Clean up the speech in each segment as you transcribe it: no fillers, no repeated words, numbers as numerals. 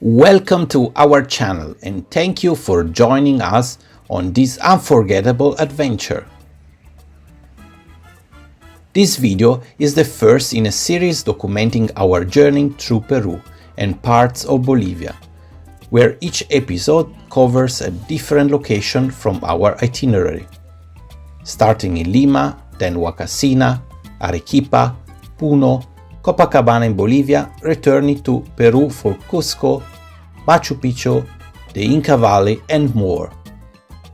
Welcome to our channel and thank you for joining us on this unforgettable adventure. This video is the first in a series documenting our journey through Peru and parts of Bolivia, where each episode covers a different location from our itinerary. Starting in Lima, then Huacacina, Arequipa, Puno, Copacabana in Bolivia, returning to Peru for Cusco, Machu Picchu, the Inca Valley and more.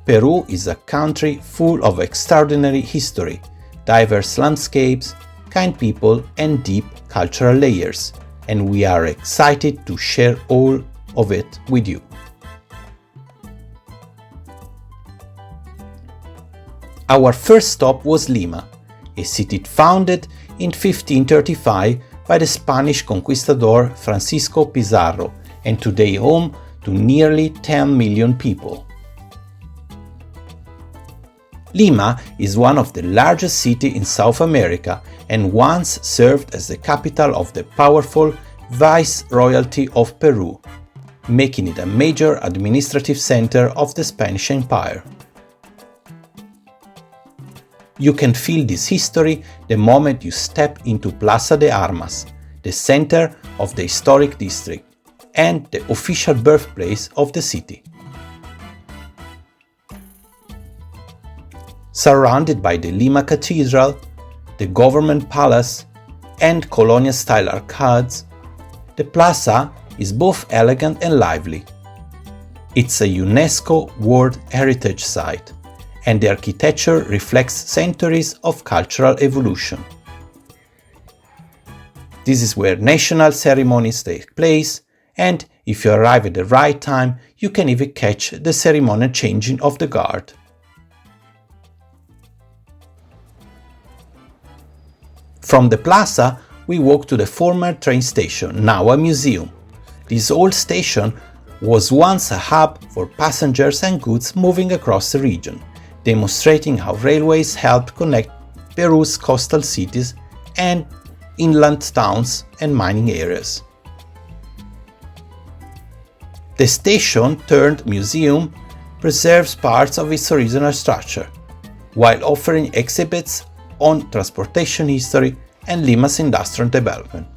Peru is a country full of extraordinary history, diverse landscapes, kind people and deep cultural layers, and we are excited to share all of it with you. Our first stop was Lima, a city founded in 1535 by the Spanish conquistador Francisco Pizarro and today home to nearly 10 million people. Lima is one of the largest cities in South America and once served as the capital of the powerful Viceroyalty of Peru, making it a major administrative center of the Spanish Empire. You can feel this history the moment you step into Plaza de Armas, the center of the historic district and the official birthplace of the city. Surrounded by the Lima Cathedral, the government palace, and colonial-style arcades, the plaza is both elegant and lively. It's a UNESCO World Heritage Site, and the architecture reflects centuries of cultural evolution. This is where national ceremonies take place, and if you arrive at the right time, you can even catch the ceremonial changing of the guard. From the plaza, we walk to the former train station, now a museum. This old station was once a hub for passengers and goods moving across the region, demonstrating how railways helped connect Peru's coastal cities and inland towns and mining areas. The station turned museum preserves parts of its original structure, while offering exhibits on transportation history and Lima's industrial development.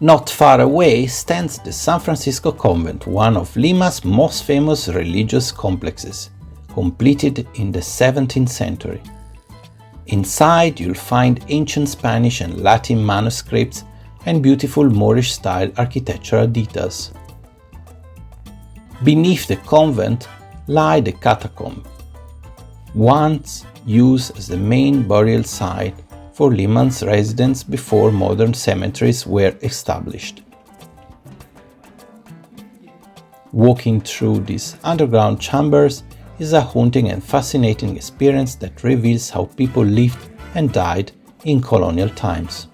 Not far away stands the San Francisco Convent, one of Lima's most famous religious complexes, completed in the 17th century. Inside you'll find ancient Spanish and Latin manuscripts and beautiful Moorish-style architectural details. Beneath the convent lie the catacomb, once used as the main burial site for Lima's residents before modern cemeteries were established. Walking through these underground chambers is a haunting and fascinating experience that reveals how people lived and died in colonial times.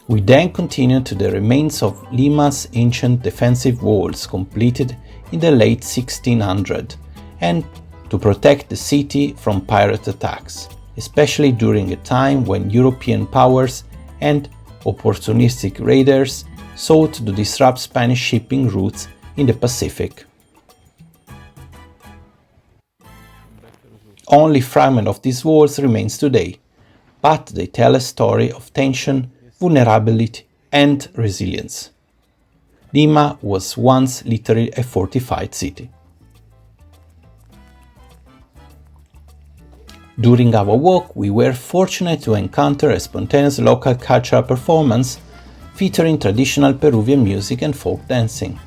We then continue to the remains of Lima's ancient defensive walls completed in the late 1600s and to protect the city from pirate attacks, especially during a time when European powers and opportunistic raiders sought to disrupt Spanish shipping routes in the Pacific. Only fragment of these walls remains today, but they tell a story of tension, vulnerability and resilience. Lima was once literally a fortified city. During our walk, we were fortunate to encounter a spontaneous local cultural performance featuring traditional Peruvian music and folk dancing.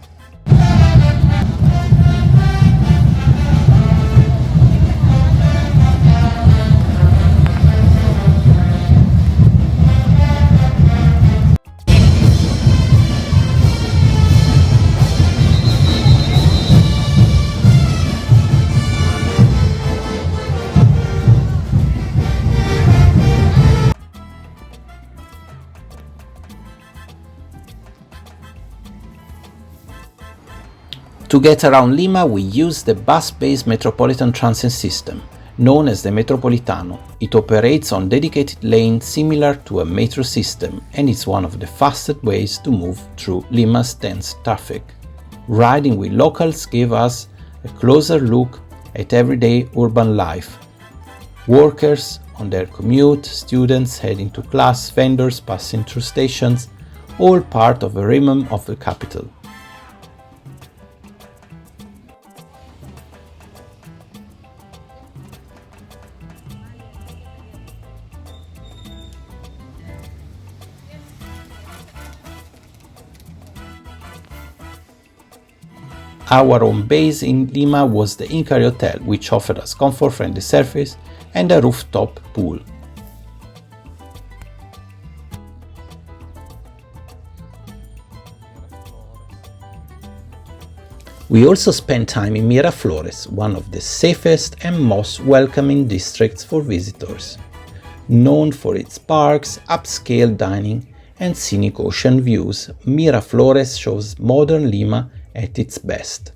To get around Lima, we use the bus-based Metropolitan Transit system, known as the Metropolitano. It operates on dedicated lanes similar to a metro system and is one of the fastest ways to move through Lima's dense traffic. Riding with locals gave us a closer look at everyday urban life. Workers on their commute, students heading to class, vendors passing through stations, all part of the rhythm of the capital. Our home base in Lima was the INCAS Hotel, which offered us comfort-friendly service and a rooftop pool. We also spent time in Miraflores, one of the safest and most welcoming districts for visitors. Known for its parks, upscale dining, and scenic ocean views, Miraflores shows modern Lima at its best.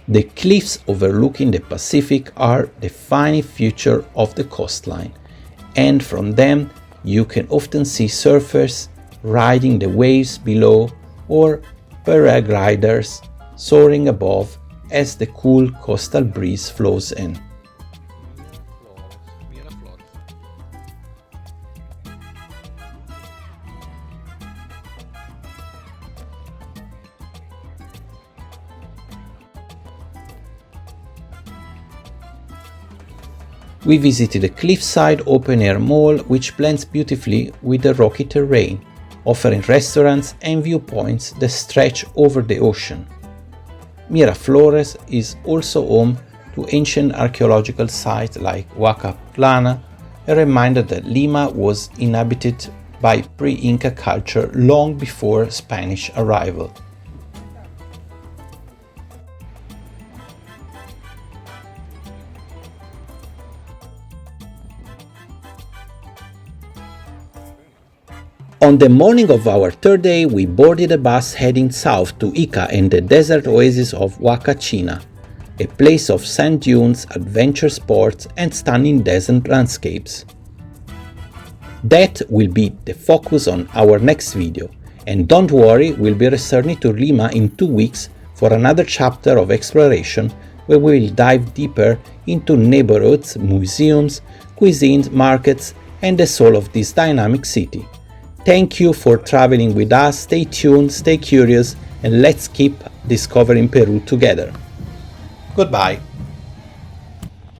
The cliffs overlooking the Pacific are the defining feature of the coastline, and from them you can often see surfers riding the waves below or paragliders soaring above as the cool coastal breeze flows in. We visited a cliffside open-air mall which blends beautifully with the rocky terrain, offering restaurants and viewpoints that stretch over the ocean. Miraflores is also home to ancient archaeological sites like Huaca Plana, a reminder that Lima was inhabited by pre-Inca culture long before Spanish arrival. On the morning of our third day, we boarded a bus heading south to Ica and the desert oasis of Huacachina, a place of sand dunes, adventure sports, and stunning desert landscapes. That will be the focus on our next video, and don't worry, we'll be returning to Lima in 2 weeks for another chapter of exploration where we will dive deeper into neighborhoods, museums, cuisines, markets, and the soul of this dynamic city. Thank you for traveling with us. Stay tuned, stay curious, and let's keep discovering Peru together. Goodbye.